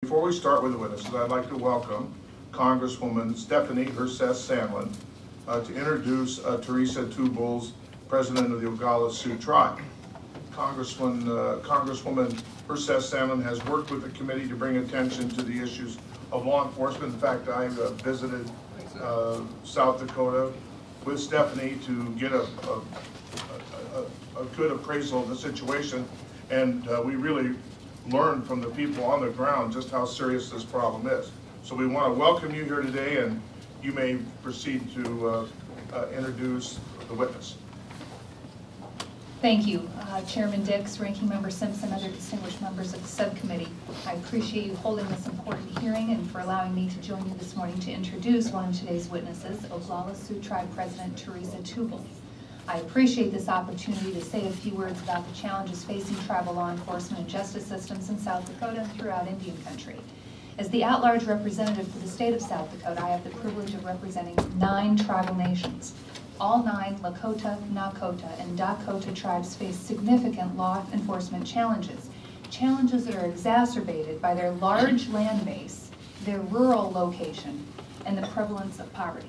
Before we start with the witnesses, I'd like to welcome Congresswoman Stephanie Herseth Sandlin to introduce Theresa, President of the Oglala Sioux Tribe. Congresswoman Herseth Sandlin has worked with the committee to bring attention to the issues of law enforcement. In fact, I visited South Dakota with Stephanie to get a good appraisal of the situation, and we really learned from the people on the ground just how serious this problem is. So we want to welcome you here today, and you may proceed to introduce the witness. Thank you, Chairman Dix, Ranking Member Simpson, other distinguished members of the subcommittee. I appreciate you holding this important hearing and for allowing me to join you this morning to introduce one of today's witnesses, Oglala Sioux Tribe President Theresa. I appreciate this opportunity to say a few words about the challenges facing tribal law enforcement and justice systems in South Dakota and throughout Indian country. As the at-large representative for the state of South Dakota, I have the privilege of representing 9 tribal nations. All 9 Lakota, Nakota, and Dakota tribes face significant law enforcement challenges that are exacerbated by their large land base, their rural location, and the prevalence of poverty.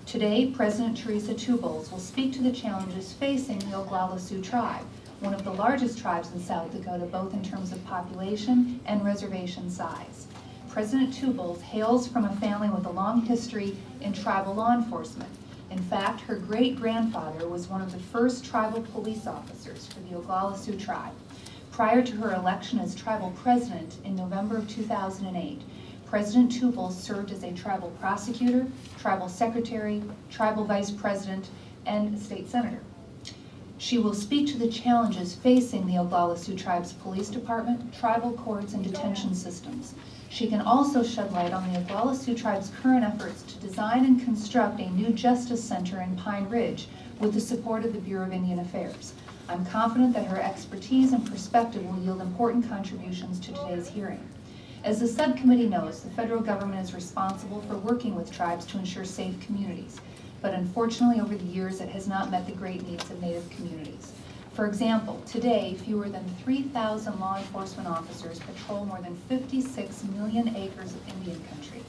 Today, President Theresa will speak to the challenges facing the Oglala Sioux tribe, one of the largest tribes in South Dakota, both in terms of population and reservation size. President hails from a family with a long history in tribal law enforcement. In fact, her great-grandfather was one of the first tribal police officers for the Oglala Sioux tribe. Prior to her election as tribal president in November of 2008, President served as a tribal prosecutor, tribal secretary, tribal vice president, and state senator. She will speak to the challenges facing the Oglala Sioux tribe's police department, tribal courts, and detention systems. She can also shed light on the Oglala Sioux tribe's current efforts to design and construct a new justice center in Pine Ridge with the support of the Bureau of Indian Affairs. I'm confident that her expertise and perspective will yield important contributions to today's hearing. As the subcommittee knows, the federal government is responsible for working with tribes to ensure safe communities, but unfortunately over the years it has not met the great needs of Native communities. For example, today fewer than 3,000 law enforcement officers patrol more than 56 million acres of Indian country.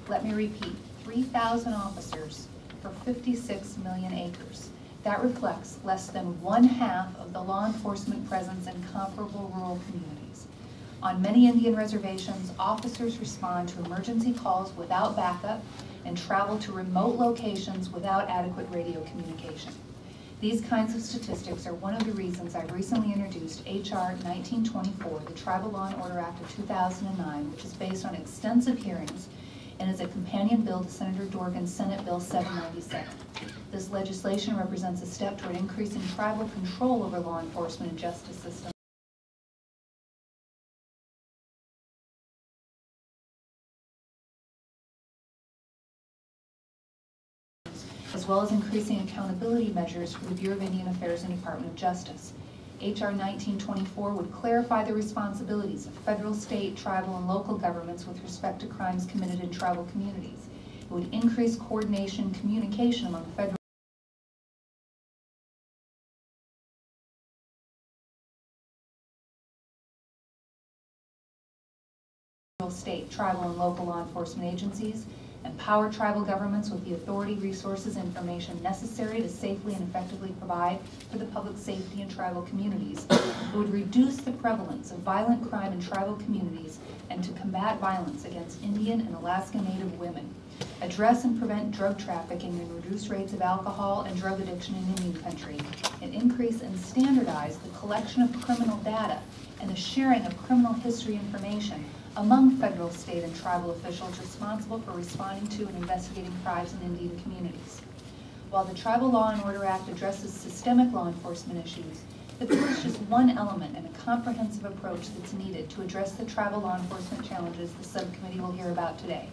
Let me repeat, 3,000 officers for 56 million acres. That reflects less than 1/2 of the law enforcement presence in comparable rural communities. On many Indian reservations, officers respond to emergency calls without backup and travel to remote locations without adequate radio communication. These kinds of statistics are one of the reasons I recently introduced H.R. 1924, the Tribal Law and Order Act of 2009, which is based on extensive hearings and is a companion bill to Senator Dorgan's Senate Bill 797. This legislation represents a step toward increasing tribal control over law enforcement and justice systems, as well as increasing accountability measures for the Bureau of Indian Affairs and Department of Justice. H.R. 1924 would clarify the responsibilities of federal, state, tribal, and local governments with respect to crimes committed in tribal communities. It would increase coordination and communication among federal, state, tribal, and local law enforcement agencies, empower tribal governments with the authority, resources, and information necessary to safely and effectively provide for the public safety in tribal communities. It would reduce the prevalence of violent crime in tribal communities and to combat violence against Indian and Alaska Native women, address and prevent drug trafficking and reduce rates of alcohol and drug addiction in Indian country, and increase and standardize the collection of criminal data and the sharing of criminal history information among federal, state, and tribal officials responsible for responding to and investigating crimes in Indian communities. While the Tribal Law and Order Act addresses systemic law enforcement issues, the bill is just one element in a comprehensive approach that's needed to address the tribal law enforcement challenges the subcommittee will hear about today.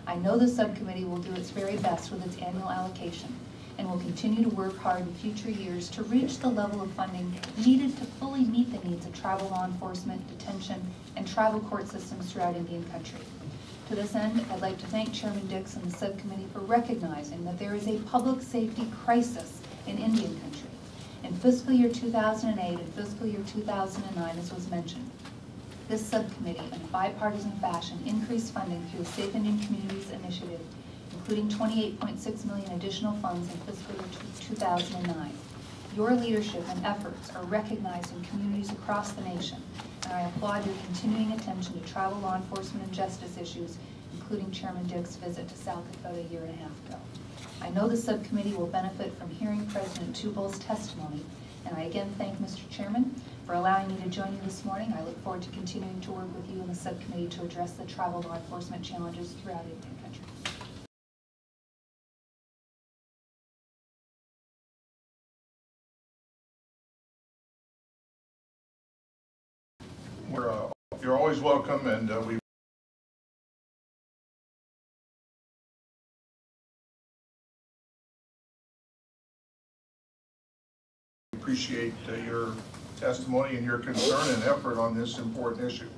I know the subcommittee will do its very best with its annual allocation and will continue to work hard in future years to reach the level of funding needed to fully meet the needs of tribal law enforcement, detention, and tribal court systems throughout Indian country. To this end, I'd like to thank Chairman Dix and the subcommittee for recognizing that there is a public safety crisis in Indian country. In fiscal year 2008 and fiscal year 2009, as was mentioned, this subcommittee, in bipartisan fashion, increased funding through the Safe Indian Communities Initiative, including $28.6 million additional funds in fiscal year 2009. Your leadership and efforts are recognized in communities across the nation, and I applaud your continuing attention to tribal law enforcement and justice issues, including Chairman Dick's visit to South Dakota a year and a half ago. I know the subcommittee will benefit from hearing President Tubol's testimony, and I again thank Mr. Chairman for allowing me to join you this morning. I look forward to continuing to work with you in the subcommittee to address the tribal law enforcement challenges throughout Indian country. You're always welcome, and we appreciate your testimony and your concern and effort on this important issue.